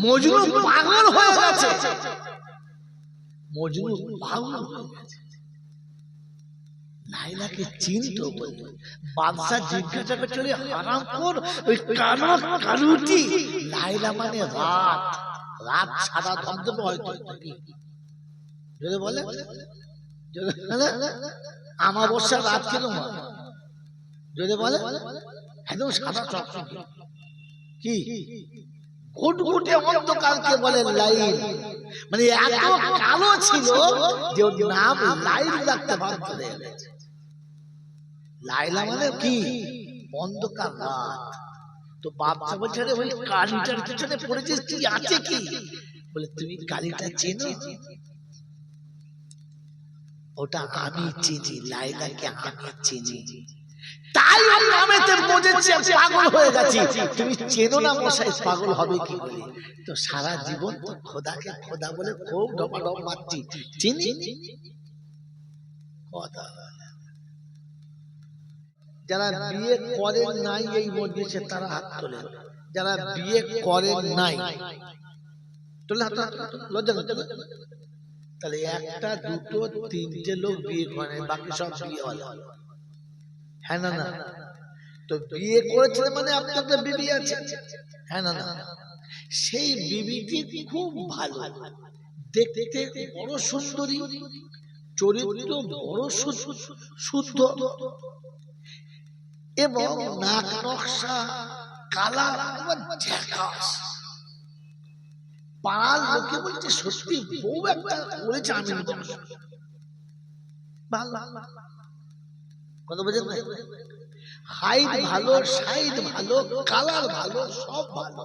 মজনু পাগল হয়ে গেছে, মজনু পাগল হয়ে গেছে। লাইলাকে চিনতো বলে বাদশা জিজ্ঞাসা করছিল, হারামখোর ওই কালো কালুটি লাইলা মানে রাত, রাত সাদা ধবধবে হয়তো যদি বলে আমাবস্যা রাত কেন যদি বলে একদম সাদা চকচকে কি ঘুটঘুটে অন্ধকারকে বলে লাইল, মানে এত কালো ছিল যে ওর নাম লাইল রাখতে বাধ্য হয়ে গেছে। লাইলা মানে কি অন্ধকার রাত। তো বাচ্চা বলছে ওই কালিটার পিছনে পড়েছিস কি আছে কি, বলে তুমি কালিটা চেনো? ওটা আমি চিনি, লাইলাকে আমি চিনি, তাই ওর নামেতে বুঝেছি পাগল হয়ে গেছি। তুমি চেনো না মশাই, পাগল হবে কি করে? তো সারা জীবন তো খোদাকে খোদা বলে খুব ডপাডপ মারছি, চিনি কথা। যারা বিয়ে করেন নাই এই মজলিসে তারা হাত তোলে, যারা বিয়ে করেন নাই তোলে হাত, লজ্জা করতে। তাহলে একটা দুটো তিনটে লোক বিয়ে করে, বাকি সব বিয়ে হলো। হ্যাঁ না না, তো বিয়ে করেছিল মানে আপনার একটা বিবি আছে, হ্যাঁ না না, সেই বিবিটি খুব ভালো, দেখতে বড় সুন্দরী, চরিত্র বড় শুদ্ধ, এবং নাক নকশা কালার ঝাকাস। পাড়ার লোকে বলছে সত্যি বউ একটা করেছে, আমি কথা বোঝেন না? হাইট ভালো, সাইড ভালো, কালার ভালো, সব ভালো,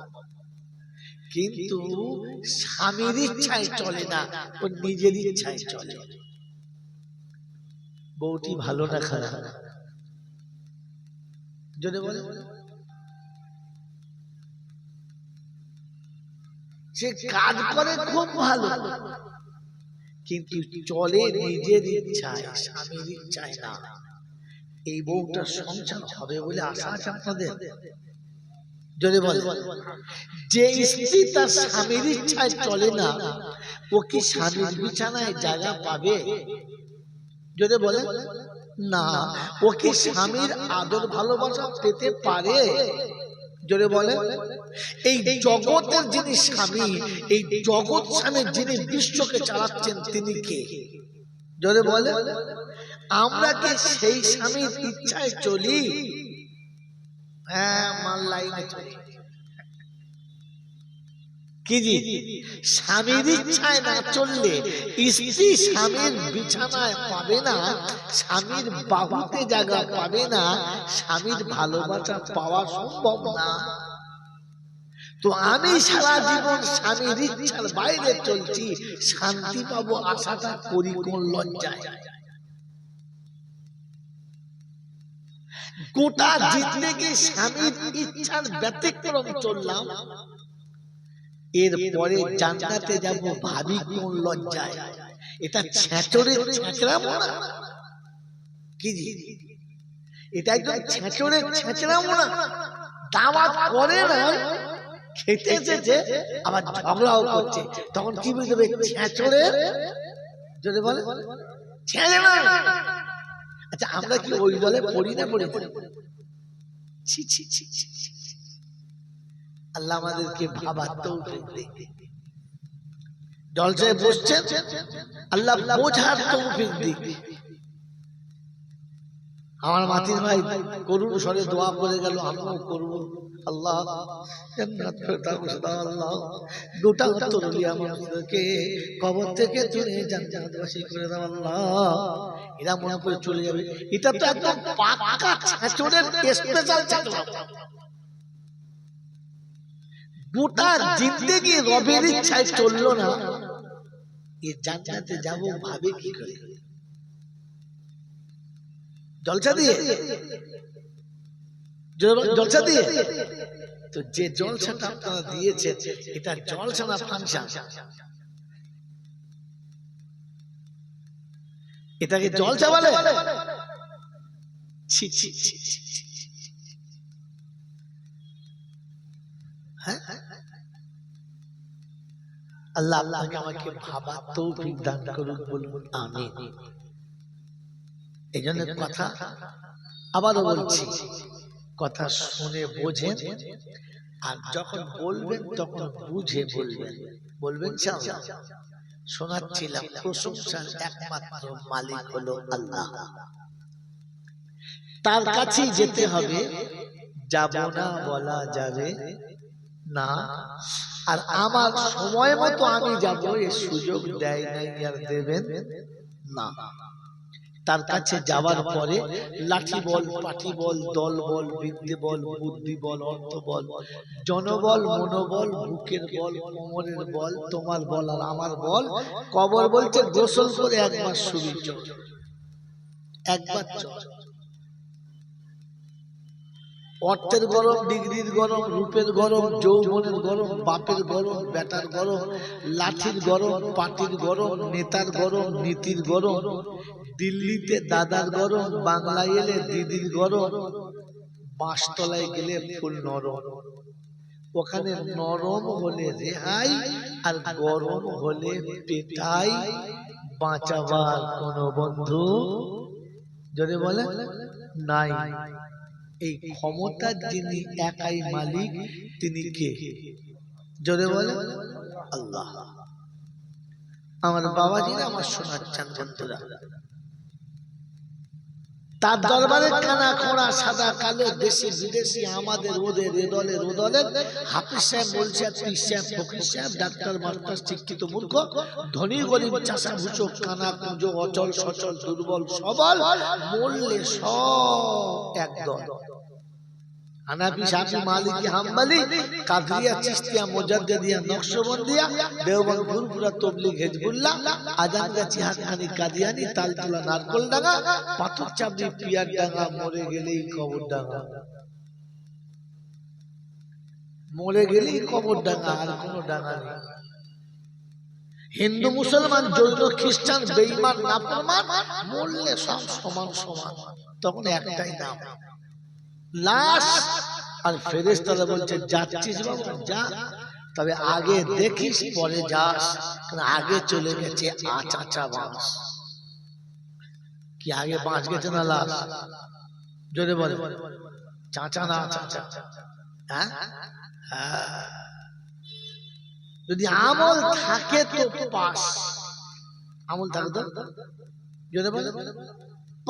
কিন্তু স্বামীর ইচ্ছায় চলে না, ও নিজের ইচ্ছায় চলে। বউটি ভালো না খারাপ যদি বলে, সে কাজ করে খুব ভালো, কিন্তু চলে নিজের ইচ্ছায়, স্বামীর ইচ্ছায় না। এই বউটার সংসার হবে বলে আশা আছে আপনাদের? যদি বলে যে স্ত্রী তার স্বামীর ইচ্ছায় চলে না, ও কি স্বামীর বিছানায় জায়গা পাবে? যদি বলে না, ও কি স্বামীর আদর ভালোবাসা পেতে পারে? যদি বলে এই জগতের যিনি স্বামী, এই জগৎ স্বামী যিনি বিশ্বকে চালাচ্ছেন তিনি কে? যদি বলে আমরা কি সেই স্বামীর ইচ্ছায় চলি? হ্যাঁ, মাল লাইনে চলি। কি জি, স্বামীর ইচ্ছায় না চললে স্ত্রী স্বামীর বিছানায় পাবে না, স্বামীর বাহুতে জায়গা পাবে না, স্বামীর ভালোবাসা পাওয়া সম্ভব না। তো আমি সারা জীবন স্বামীর ইচ্ছার বাইরে চলছি, শান্তি পাবো আশাটা করি কোন লজ্জায়? গোটা জিন্দেগি স্বামীর ইচ্ছার ব্যতিক্রম চললাম, এরপরে জান্নাতে যাব ভাবি কোন লজ্জায়? এটা ছেঁচড়ে ছেঁচড়াবো না কি জি? এটা একদম ছেঁচড়ে ছেঁচড়াবো না। দাওয়াত করে না, খেতে এসেছে, আবার ঝগড়াও করছে, তখন কি বুঝবে? ছেঁচড়ে যদি বলে ছেঁচড়ে না। আচ্ছা, আমরা কি ওই দলে পড়ি না? পড়ি। ছি ছি ছি ছি, আল্লাহ আমাদেরকে ভাবার তৌফিক দেয়। জলসায় বসছেন, আল্লাহ বোঝার তৌফিক দিক। আমার মাতির ভাই করুণ স্বরে দোয়া করে গেল, আমিও করবো, আল্লাহ জান্নাত ফেরদাউস দাও, আল্লাহ গোটা উত্তরুলিয়া মানুষদেরকে কবর থেকে তুলে জান্নাতবাসী করে দাও আল্লাহ। এরা মনে করে চলে যাবে, এটা তো একদম পাক্কা ছেঁচড়ের স্পেশাল ছেঁচড়। গোটা জিন্দেগি রবের ইচ্ছায় চললো না, এ জান্নাতে যাব ভাবে কি করে? জলসা দিয়ে, জলসা দিয়ে। তো যে জলসাটা আপনারা দিয়েছেন, এটা জলসা না ফাংশন? এটাকে জলসা বলে? ছি ছি ছি, হ্যাঁ, আল্লাহ আপনাকে আমাকে ভাবার তৌফিক দান করুন, বলুন আমিন। এই জন্য কথা আবারও বলছি, কথা শুনে বোঝেন, আর যখন বলবেন তখন বুঝে বলবেন। বলবেন ইনশাআল্লাহ। শোনাচ্ছিলাম, প্রশংসার একমাত্র মালিক হলো আল্লাহ, তার কাছেই যেতে হবে, যাব না বলা যাবে না। আর আমার সময় মতো আমি যাব, এই সুযোগ দেয় নাই আর দেবেন না। তার কাছে যাওয়ার পরে লাঠি বল, পাঠি বল, দল বল, বিদ্যে বল, বুদ্ধি বল, অর্থ বল, জনবল, মনোবল, বুকের বল, কোমরের বল, তোমার বল আর আমার বল। কবর বলছে গোসল করে একবার শুবি চল, একবার চল। অর্থের গরম, ডিগ্রির গরম, রূপের গরম, যৌবনের গরম, বাপের গরম, বেটার গরম, লাঠির গরম, পাটির গরম, নেতার গরম, নীতির গরম, দিল্লিতে দাদার গরম, বাংলায় এলে দিদির গরম, বাঁশতলায় গেলে ফুল নরম। ওখানে নরম হলে রেহাই, আর গরম হলে পেটাই। বাঁচাবার কোনো বন্ধু যদি বলে নাই। এই ক্ষমতার যিনি একাই মালিক, তিনি কে? যদি বলে আল্লাহ। আমার বাবাজিরা আমার শোনাচ্ছেন বন্ধুরা, তার দরবারে কানা খোঁড়া সাদা কালো, দেশি বিদেশি, আমাদের ওদের, এ দলের ও দলের, হাফিজ সাহেব, মোলসি সাহেব, পীর সাহেব, ফকির সাহেব, ডাক্তার মাস্টার, শিক্ষিত মূর্খ, ধনী গরিব, চাষা ভুচক, কানা কুঁজো, অচল সচল, দুর্বল সবল, মরলে সব একদল। হানাফি, শাফি, মালিকি, হাম্বলি, কাদরিয়া, চিশতিয়া, মুজাদ্দিদিয়া, নকশবন্দিয়া, দেওবন্দ, ফুরফুরা, তবলিগ, হিজবুল্লাহ, আজানগাছি, হাক্কানি, কাদিয়ানি, তালতলা, নারকলডাঙ্গা, পাথরচাবড়ি, পিয়ারডাঙ্গা, মরে গেলেই কবরডাঙ্গা। মরে গেলেই কবরডাঙ্গা, আর কোনো ডাঙ্গা নেই। হিন্দু, মুসলমান, জৈন, খ্রিস্টান, বেঈমান, নাফরমান, মরলে সব সমান সমান। তখন একটাই নাম, লাশ। আর ফেরেশতারা বলছে যাচ্ছিস বাবা যা, তবে আগে দেখিস পরে যাস, কারণ আগে চলে গেছে আচাচা বাঁশ। কি আগে বাঁশ গেছে না লাশ? জোরে বলে চাচা না চাচা? হ্যাঁ, যদি আমল থাকে তো পাস, আমল থাকে তো জোরে বলে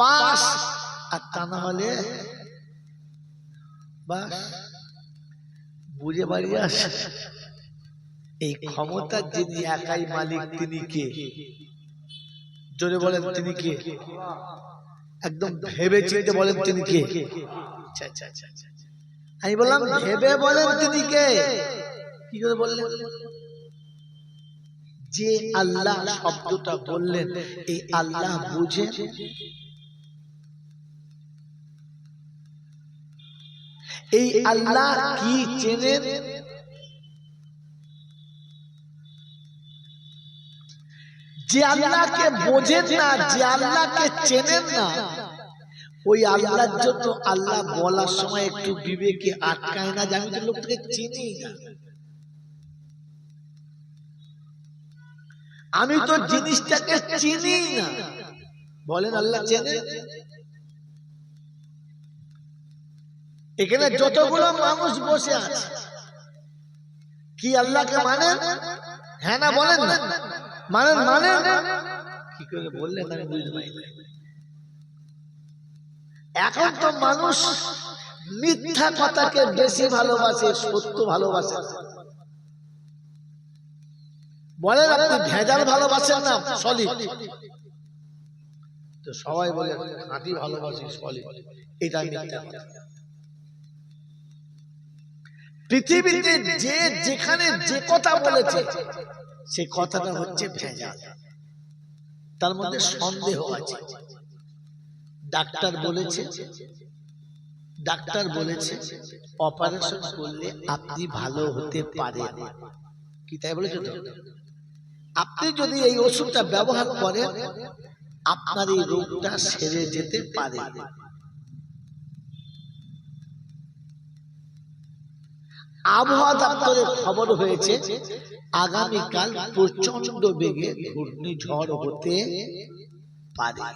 পাস, আর তা না হলে বুঝে বাড়ি আসে। এই ক্ষমতার যিনি একাই মালিক, তিনি কে? জোরে বলেন তিনি কে? একদম ভেবে চিন্তে বলেন তিনি কে? আমি বললাম ভেবে বলেন তিনি কে? কি করে বললেন? যে আল্লাহ শব্দটা বললেন, এই আল্লাহ বুঝে, এই আল্লাহ কি চেনেন? যে আল্লাহকে বোঝেন না, যে আল্লাহকে চেনেন না, ওই আল্লাহর জন্য আল্লাহ বলার সময় একটু বিবেকে আটকায় না যে আমি তো লোকটাকে চিনি না, আমি তো জিনিসটাকে চিনি না। বলেন আল্লাহ চেনেন? এখানে যতগুলো মানুষ বসে আছে, কি আল্লাহকে মানেন? হ্যাঁ না বলেন না? মানেন? মানেন? কি করে বললেন আমি বুঝতে পারি না। এখন তো মানুষ মিথ্যা কথাকে বেশি ভালোবাসে, সত্য ভালোবাসে। বলেন আপনি ভেজাল ভালোবাসেন না সলিড? তো সবাই বলে খাঁটি ভালোবাসি, সলিড। এটা মিথ্যা কথা। পৃথিবীতে যে যেখানে যে কথা বলেছে, সেই কথাটা হচ্ছে ভেজাল, তার মধ্যে সন্দেহ আছে। ডাক্তার বলেছে অপারেশন করলে আপনি ভালো হতে পারেন, কি তাই বলেছে তো? আপনি যদি এই ওষুধটা ব্যবহার করেন, আপনার এই রোগটা সেরে যেতে পারে। আবহাওয়া দপ্তরে খবর হয়েছে আগামীকাল প্রচন্ড বেগে ঘূর্ণিঝড় হতে পারে।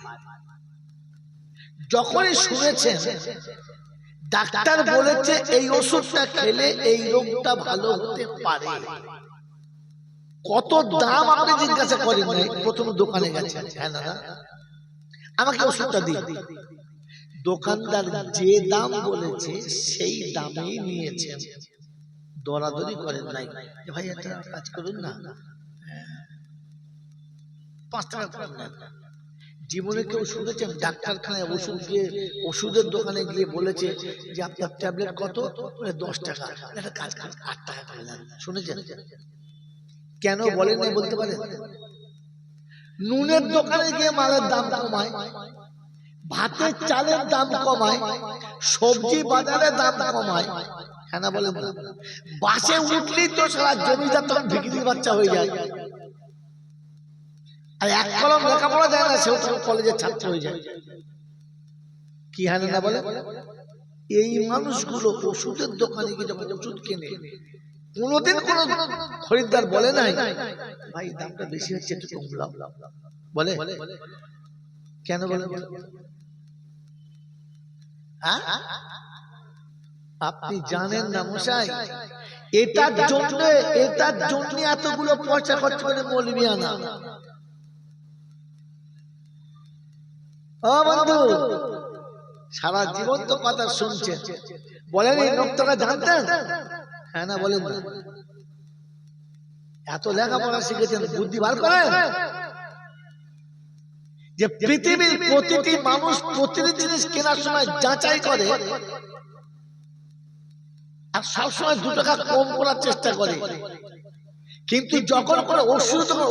যখনই শুনেছেন ডাক্তার বলেছে এই ওষুধটা খেলে এই রোগটা ভালো হতে পারে, কত দাম আপনি জিজ্ঞাসা করেন নাই, প্রথম দোকানে গেছেন, হ্যাঁ না আমাকে ওষুধটা দিন, দোকানদার যে দাম বলেছে সেই দামেই নিয়েছেন, দরাদরি করেন নাই যে ভাই একটা কাজ করুন না 5 টাকা কম নেন। জীবনে কেউ শুনেছেন ডাক্তারখানায় ওষুধ গিয়ে ওষুধের দোকানে গিয়ে বলেছে যে আপনার ট্যাবলেট কত, 10 টাকা, একটা কাজ কাজ 8 টাকা করে দেন, শুনেছেন? কেন বলেন না বলতে পারেন? নুনের দোকানে গিয়ে মালের দাম কমায়, ভাতের চালের দাম কমায়, সবজি বাজারে দাম কমায়, হ্যাঁ না বলেন না? বাসে উঠলেই তো সারা জমিদার তখন ভিখিরির বাচ্চা হয়ে যায়, আর এক কলম লেখাপড়া যায় না সেও কলেজের ছাত্র হয়ে যায়, কি হ্যাঁ না বলে? এই মানুষগুলো ওষুধের দোকানে গিয়ে যখন ওষুধ কেনে কোনোদিন কোন খরিদ্দার বলে নাই ভাই দামটা বেশি হচ্ছে একটু কম লাভ, বলে? কেন বলে? আপনি জানেন না মশাই, এটার জন্য এতগুলো পয়সা খরচ করে মৌলবি আনা। ও বন্ধু, সারা জীবন তো কথা শুনছেন, বলেন এই নোকটাকে জানতেন, হ্যাঁ না বলেন না? এত লেখাপড়া শিখেছেন, বুদ্ধি বার করেন যে পৃথিবীর প্রতিটি মানুষ প্রতিটি জিনিস কেনার সময় যাচাই করে আর সবসময় 2 টাকা কম করার চেষ্টা করে, কিন্তু যখন করে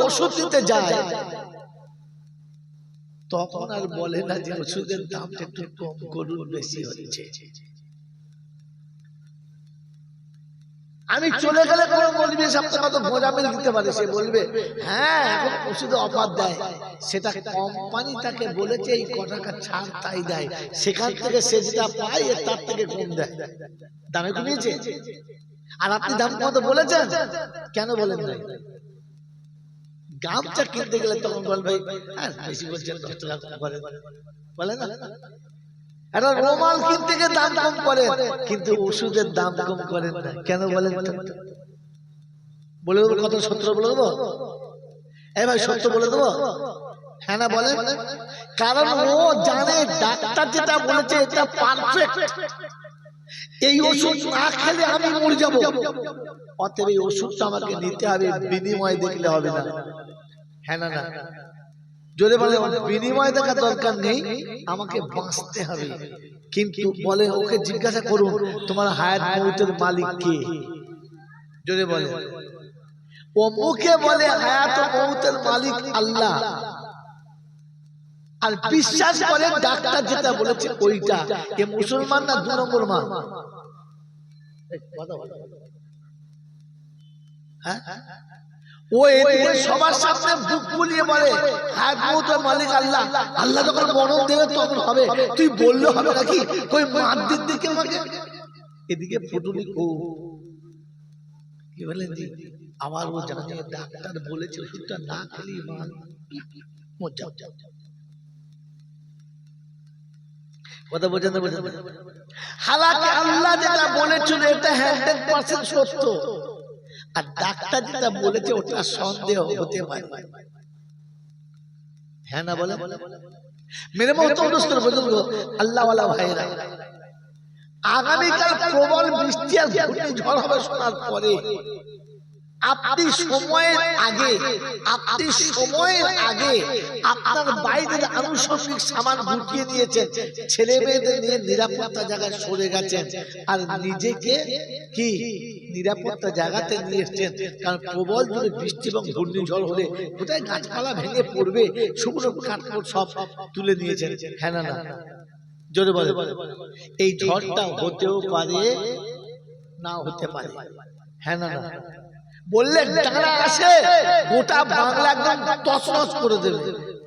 ওষুধ দিতে যায় তখন আর বলে না যে ওষুধের দামটা একটু কম করুন, বেশি হচ্ছে। আমি চলে গেলে কোনো বলবে সবচেয়ে কত ভোজামিল দিতে পারে, সে বলবে হ্যাঁ এখন ওষুধে অফার দেয়, সেটা কোম্পানি তাকে বলেছে এই ক টাকা ছাড় তাই দেয়, সেখান থেকে সে যেটা পায় তার থেকে কম দেয়, দামে কমিয়েছে। আর আপনি দাম কত বলেছেন, কেন বলেন নাই? গামছা কিনতে গেলে তখন বলবে হ্যাঁ বেশি বলছেন 10 টাকা কম করে, বলে না? একটা রুমাল কিনতে গিয়ে দাম কম করে, কিন্তু ওষুধের দাম কম করেন না, কেন বলেন? বলে দেবো কত, সত্য বলে দেবো? এই ভাই সত্য বলে দেবো, হ্যাঁ না বলেন? কারণ ও জানে ডাক্তার যেটা বলেছে এটা পারফেক্ট, এই ওষুধ না খেলে আমি মরে যাব, অতএব এই ওষুধটা আমাকে নিতে হবে, বিনিময় দেখলে হবে না, হ্যাঁ না? না জোরে বলে বিনিময় দেখা দরকার নেই, আমাকে বাঁচতে হবে। কিন্তু বলে ওকে জিজ্ঞাসা করুন তোমার হায়াত মৌতের মালিক কে, জোরে বলে। ও মুখে বলে হায়াত মৌতের মালিক আল্লাহ, আর বিশ্বাস করে ডাক্তার যেটা বলেছে ওইটা। এ মুসলমান না 2 নম্বর মান? হ্যাঁ, ও এদিকে সবার সামনে বুক ফুলিয়ে বলে হায়াত মৌতের মালিক আল্লাহ, আল্লাহ যখন মরণ দেবে তখন হবে, তুই বললে হবে নাকি? কই মার দিকে আমাকে, এদিকে ফুটুনি ও কি বলেন জি, আবার ও জানে ডাক্তার বলেছে ওষুধটা না খেলেই মান মজা। কথা বোঝেন না? হালাকি আল্লাহ যেটা বলেছিল এটা 100% সত্য, আর ডাক্তার যেটা বলেছে ওটা সন্দেহ হতে পারে, হ্যাঁ না বলে? মেরে মহতরম বুজুর্গ আল্লাহ ওয়ালা ভাইরা, আগামীকাল প্রবল বৃষ্টি আর ঘূর্ণিঝড় হবে শোনার পরে আপনি সময়ের আগে আপনার বাইরের আনুষঙ্গিক সামান গুটিয়ে নিয়েছেন, ছেলে মেয়েদের নিয়ে নিরাপত্তা জায়গায় সরে গেছেন, আর নিজেকে কি নিরাপত্তা জায়গাতে নিয়ে এসছেন। কারণ প্রবল জোরে বৃষ্টি এবং ঘূর্ণিঝড় হলে কোথায় গাছপালা ভেঙে পড়বে, শুকনো কাঠখড় সব তুলে নিয়েছেন, হ্যাঁ না? না জোরে বলে। এই ঝড়টা হতেও পারে না হতে পারে, হ্যাঁ না? না বললে ডানা আসে গোটা বাংলা একদম তছনছ করে দেবে,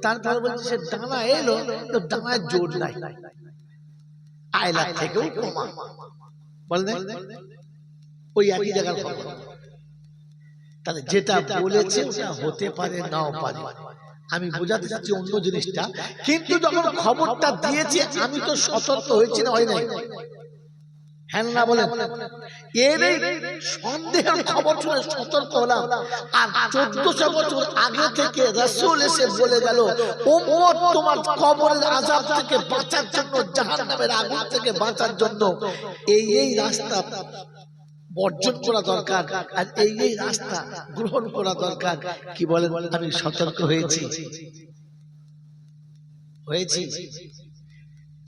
তারপরে বলছে সে ডানা এলো তো ডানায় জোর নাই, আয়লার থেকেও কমা, বলেন ওই একই জায়গার খবর। তাহলে যেটা বলেছে ওটা হতে পারে নাও পারে। আমি বোঝাতে চাচ্ছি অন্য জিনিসটা, কিন্তু যখন খবরটা দিয়েছে আমি তো সতর্ক হয়েছি না, হয় নাই? হ্যাঁ না বলেন? এর সন্দেহের খবর শুনে সতর্ক হলাম। আর 1400 বছর আগে থেকে রাসূল এসে বলে গেল, উম্মত তোমার কবরের আযাব থেকে বাঁচার জন্য, জাহান্নামের আগুন থেকে বাঁচার জন্য এই রাস্তা বর্জন করা দরকার, আর এই রাস্তা গ্রহণ করা দরকার। কি বলেন? আমি সতর্ক হয়েছি।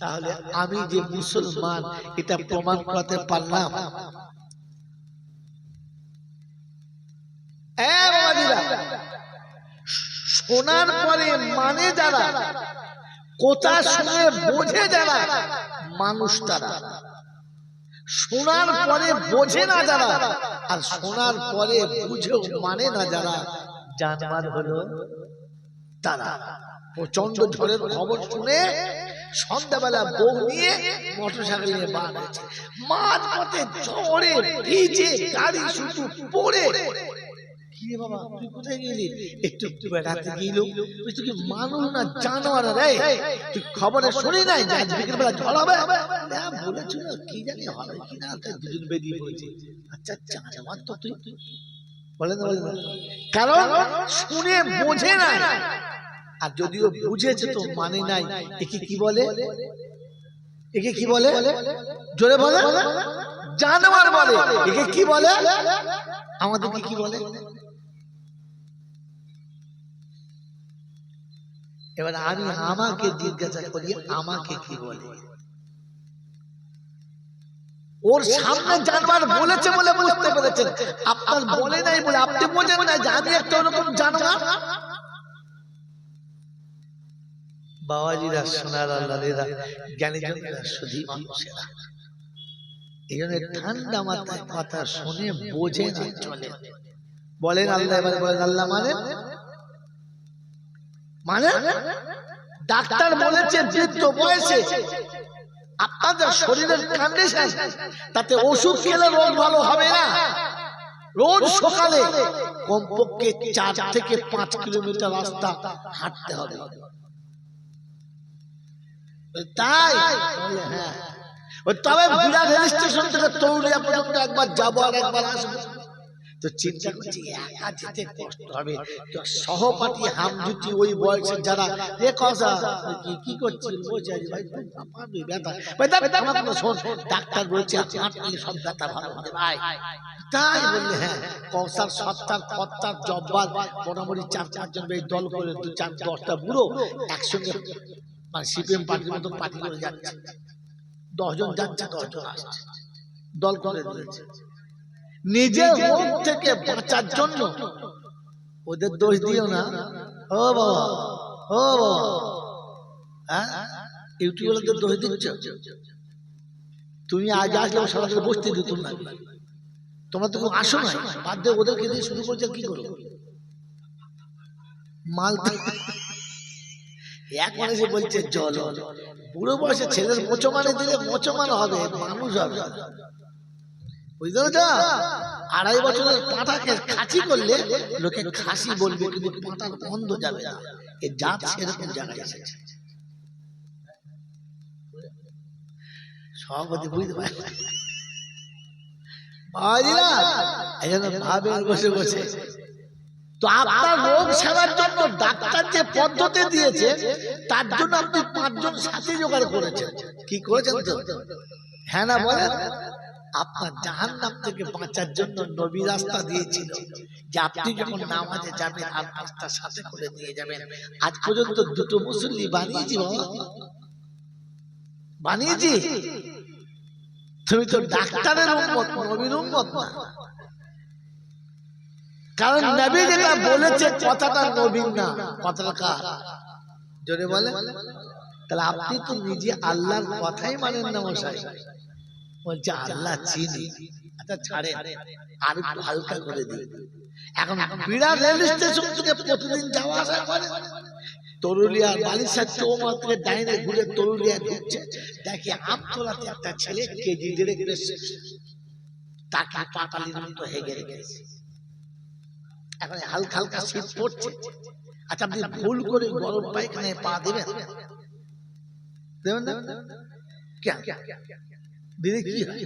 তাহলে আমি যে মুসলমান এটা প্রমাণ করতে পারলাম। শোনার পরে মানে যারা, কথা শুনে বোঝে যারা, মানুষ তারা। শোনার পরে বোঝে না যারা, আর শোনার পরে বুঝেও মানে না যারা, জানোয়ার হলো তারা। প্রচন্ড ঝড়ের খবর শুনে সন্ধ্যাবেলা বউ নিয়ে মোটরসাইকেল নিয়ে বার হয়েছে, মাঝপথে ঝড়ে ভিজে গাড়ি শুধু পড়ে। কি রে বাবা, তুই কোথায় গেলি? একটু বেড়াতে গেল। তুই কি মানুষ না জানোয়ার রে? তুই খবরে শুনি নাই যে আজ বিকেল বেলা ঝড় হবে? বলেছিল কি জানি হবে কিনা, দুজন বেরিয়ে পড়েছে। আচ্ছা জানোয়ার তো তুই, বলেন বলেন। কারণ শুনে বোঝে না, আর যদিও বুঝেছে তো মানে নাই। একে কি বলে? একে কি বলে? জোরে বলে। জানোয়ার বলে। একে কি বলে? আমাদেরকে কি বলে? এবার আমি আমাকে জিজ্ঞাসা করি, আমাকে কি বলে? ওর সামনে জানোয়ার বলেছে বলে বুঝতে পেরেছেন, আপনার বলে নাই বলে আপনি বোঝেন না যে আমি একটা ওরকম জানোয়ার। বাবাজিরা, সোনার আল্লাহরা, জ্ঞানীজনেরা, শুধু মানুষেরা এই জন্য ঠান্ডা মাথায় কথা শুনে বোঝে না চলে। বলেন আল্লাহ। এবার বলেন আল্লাহ মানে মানে ডাক্তার বলেছে বৃদ্ধ বয়সে আপনাদের শরীরের কন্ডিশন, তাতে ওষুধ খেলে রোগ ভালো হবে না। রোজ সকালে কমপক্ষে 4 থেকে 5 কিলোমিটার রাস্তা হাঁটতে হবে। তাই হ্যাঁ, তবে বিরাট রেল স্টেশন থেকে তরুলিয়া পর্যন্ত একবার যাবো আর একবার আসবো। তো চিন্তা করছি একা যেতে কষ্ট হবে, তো সহপাঠী হামজুটি ওই বয়সের যারা, এ কথা কি করছিস? বলছে ভাই ব্যথা, ডাক্তার বলছে হাঁটলে সব ব্যথা ভালো হবে ভাই। তাই বললে হ্যাঁ, কৌসার সত্তার কর্তার জব্বার মোটামুটি 4-5 জন এই দল করে 2-4-10টা বুড়ো একসঙ্গে, মানে সিপিএম পার্টির মতো পার্টি করে যাচ্ছে। 10 জন যাচ্ছে, 10 জন আসছে, দল করে দিয়েছে। নিজের রোগ থেকে বাঁচার জন্য ওদের দোষ দিও না। ও বাবা, ও বাবা, হ্যাঁ ইউটিউবারদের দোষ দিচ্ছ। তুমি আজ আসলে সারাদিন বসতে দিত না, তোমরা তো আসো না, বাদ দিয়ে ওদেরকে দিয়ে শুরু করছে। কি করো মাল? এখন এসে বলছে জল। বুড়ো বয়সে ছেলের মোচমানে দিলে মোচমান হবে, মানুষ হবে। বুঝতে পেরেছ? 2.5 বছরের পাঁঠাকে খাসি করলে লোকে খাসি বলবে, কিন্তু পাঁঠার গন্ধ যাবে না। এ জাত সেরকম জায়গায় এসেছে। সভাপতি বুঝতে পারে ভাবে বসে বসে। তো আপনার রোগ সারার জন্য ডাক্তার যে পদ্ধতি দিয়েছে, তার জন্য আপনি 5 জন সাথী জোগাড় করেছেন। কি করেছেন তো? হ্যাঁ না বলেন? আপনার জাহান্নাম থেকে বাঁচার জন্য নবী রাস্তা দিয়েছিল যে আপনি যখন নামাজে যাবেন আর 5টা সাথে করে নিয়ে যাবেন। আজ পর্যন্ত 2টো মুসল্লি বানিয়েছি বাবা, বানিয়েছি। তুমি তো ডাক্তারের উম্মত, নবীর উম্মত না। কারণ নবী যেটা বলেছে কথাটা নবীর না, কথাটা কার? জোরে বলেন। তাহলে আপনি তো নিজে আল্লাহর কথাই মানেন না মশাই। বলছে আল্লাহ চিনি। আচ্ছা ছাড়েন, আর একটু হালকা করে দিই। এখন বিরাট রেল স্টেশন থেকে প্রতিদিন যাওয়া আসা করে, তরুলিয়ার বালিশার চৌমাথা থেকে ডাইনে ঘুরে তরুলিয়া ঢুকছে, দেখি আমতলাতে একটা ছেলে কেজি 1.5 তাকে পাটালির মতো হেগে রেখেছে। এখন হালকা হালকা শীত পড়ছে, আচ্ছা আপনি ভুল করে গরম পায়খানায় পা দেবেন? দেবেন না? কেন দিদি কি হয়?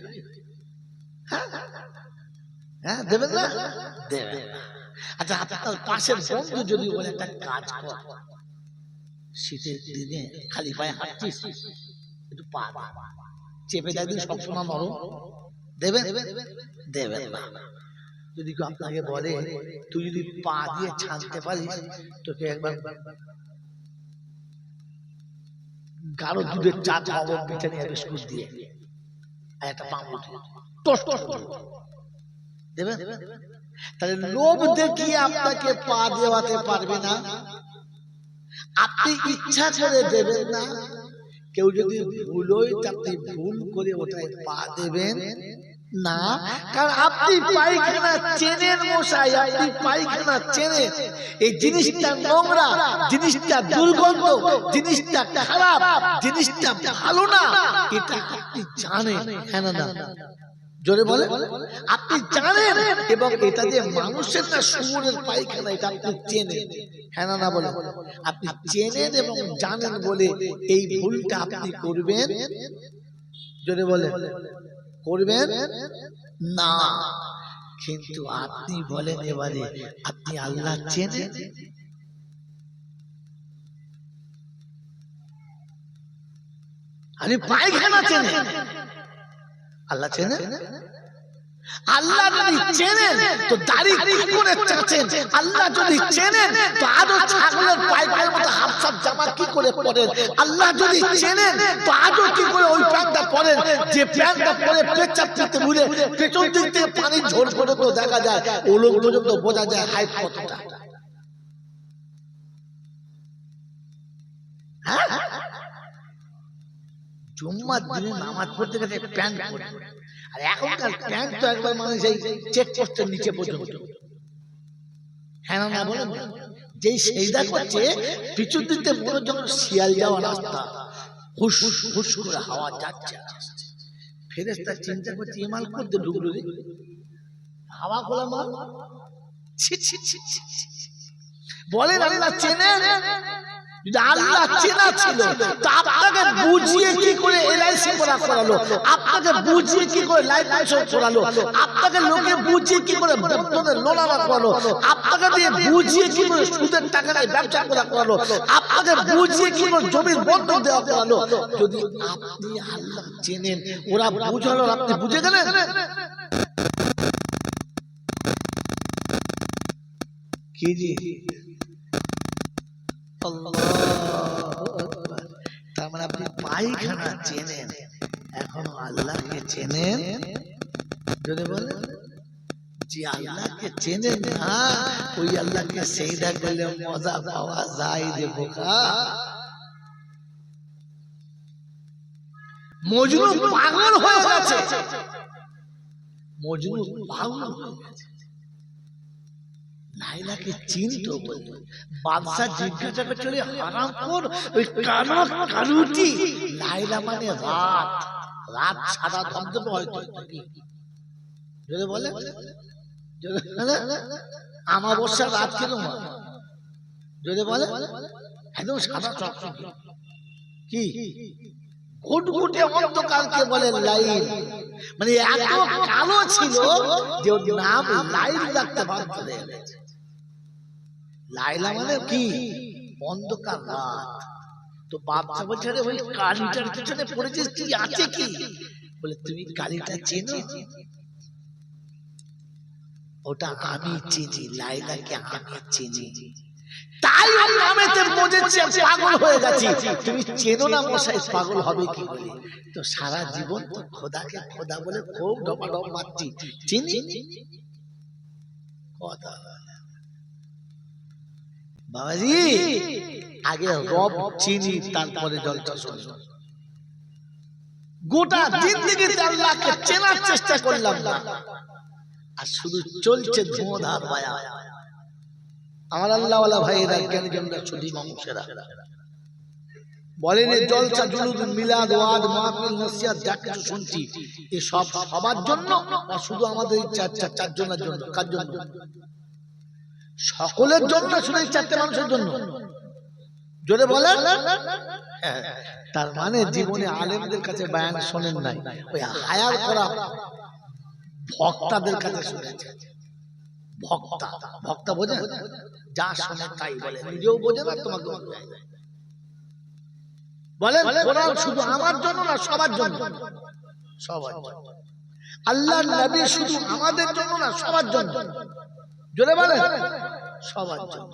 হ্যাঁ দেবেন না? দেবেন না। আচ্ছা আপনার পাশের বন্ধু যদি বলে একটা কাজ কর, শীতের দিনে খালি পায়ে হাঁটছিস, একটু পা চেপে দেয় দিন, সবসময় নরম, দেবেন? দেবেন না। যদি কেউ আপনাকে বলে তুই যদি পা দিয়ে ছাড়তে পারিস, তোকে একবার গাঢ় দুধের চা খাওয়াবো ব্রিটানিয়া বিস্কুট দিয়ে আর একটা পাউরুটি দিয়ে, টোস্ট দেবেন? তাহলে লোভ দেখিয়ে আপনাকে পা দেওয়াতে পারবে না, আপনি ইচ্ছা করে দেবেন না। কেউ যদি ভুলোই, আপনি ভুল করে ওটাই পা দেবেন না, কারণ আপনি পায়খানা চেনেন মশাই, আপনি পায়খানা চেনেন। এই জিনিসটা নোংরা, জিনিসটা দুর্গন্ধ, জিনিসটা খারাপ, জিনিসটা ভালো না, এটা আপনি জানেন। হ্যাঁ না? জোরে বলে আপনি জানেন, এবং এটা যে মানুষের না শুয়োরের পায়খানা, এটা আপনি চেনেন। হ্যাঁ না বলে আপনি চেনেন এবং জানেন বলে এই ভুলটা আপনি করবেন। জোরে বলে করবেন না। কিন্তু আপনি বলেন এবারে আপনি আল্লাহ চেনেন, আপনি পায়খানা চেনেন, আল্লাহ চেনেন? আল্লাহ যদি চেনেন তো দাড়ি কি করে চাচেন? আল্লাহ যদি চেনেন তো আজও ছাগলের পায়খানার মতো হাফসাপ জামা কি করে পরেন? আল্লাহ যদি চেনেন তো আজও কি করে ওই প্যান্টটা পরেন যে প্যান্টটা পরে পেচ্ছাপ করতে ভুলে পেছন দিক থেকে পানি ঝোল পর্যন্ত দেখা যায়, ওলম পর্যন্ত বোঝা যায় হাইট কতটা। হ্যাঁ, জুম্মার দিনে নামাজ পড়তে গেলে প্যান্ট পরে, আর এখনকার প্যান্ট তো একবার মানে সেই চেক পোস্টের নিচে পর্যন্ত। হ্যাঁ না বলেন? যেই সেইদা করছে পিছন দিতে মনে যখন শিয়াল যাওয়া রাস্তা, হুস হুস করে হাওয়া যাচ্ছে, ফেরেশতা চিন্তা করছে এই মাল করতে ঢুকলো রে, হাওয়া খোলা মাল। বলেন আল্লাহ চেনেন? যদি আল্লাহ চেনা ছিল তো আপনাকে বুঝিয়ে কি করে এলআইসি করালো, আপনাকে বুঝিয়ে কি করে লাইফ ইন্স্যুরেন্স করালো, আপনাকে লোকে বুঝিয়ে কি করে বর্তমানে লোনামা করালো, আপনাকে দিয়ে বুঝিয়ে কি করে সুদের টাকা নিয়ে ব্যবসা করালো, আপনাকে বুঝিয়ে কি করে জমির বন্ধক দেওয়া করালো। যদি আপনি আল্লাহ চেনেন, ওরা বুঝালো, আপনি বুঝে গেলেন। কি জি তার মানে আপনি পায়খানা চেনেন, এখন আল্লাহকে চেনেন। যদি বলেন যে আল্লাহকে চেনেন না, ওই আল্লাহকে সেইদা করলে মজা পাওয়া যায় রে বোকা। মজনু পাগল হয়ে গেছে, মজনু পাগল হয়ে গেছে। লাইলাকে চিনতো বলে বাদশা জিজ্ঞাসা করছিল হারামখোর ওই কালো কালুটি লাইলা মানে রাত, রাত সাদা ধবধবে হয়তো যদি বলে আমাবস্যা রাত কেন যদি বলে একদম সাদা চকচকে কি ঘুটঘুটে অন্ধকারকে বলে লাইল, মানে এত কালো ছিল যে ওর নাম লাইল রাখতে বাধ্য হয়ে গেছে। লাইলা মানে কি অন্ধকার রাত। তো বাচ্চা বলছে রে ওই কালিটার পিছনে পড়েছিস কি আছে কি? বলে তুমি কালিটা চেনো? ওটা আমি চিনি, লাইলাকে আমি চিনি, তাই ওর নামেতে বুঝেছি পাগল হয়ে গেছি। তুমি চেনো না মশাই, পাগল হবে কি করে? তো সারা জীবন তো খোদাকে খোদা বলে খুব ডপাডপ মারছি, চিনি কথা। বাবাজি আগে রব চিনি, তারপরে জলটা শুনি। গোটা জিন্দেগিতে আল্লাহকে চেনার চেষ্টা করলাম না, আর শুধু চলছে ধোঁধার বায়া। আমার আল্লাহওয়ালা ভাইয়েরা জ্ঞানী জনরা ছুটি মানুষেরা বলেন এই জলসা জুলুস মিলাদ ওয়াজ মাহফিল নসিহত যা কিছু শুনছি এই সব সবার জন্য না শুধু আমাদের এই চারজনের জন্য? কার জন্য? সকলের জন্য, শুধু এই চারটে মানুষের জন্য? জোরে বলেন। তার মানে জীবনে আলেমদের কাছে বয়ান শোনেন নাই, ওই হায়ার করা ভক্তাদের কাছে শুনেছে। ভক্তা, ভক্তা বোঝেন? যা শোনে তাই বলে, নিজেও বোঝে না, তোমাকে বলেন। কোরআন শুধু আমার জন্য না সবার জন্য? সবার জন্য। আল্লাহর নবী শুধু আমাদের জন্য না সবার জন্য? জোরে বলেন। সবার জন্য।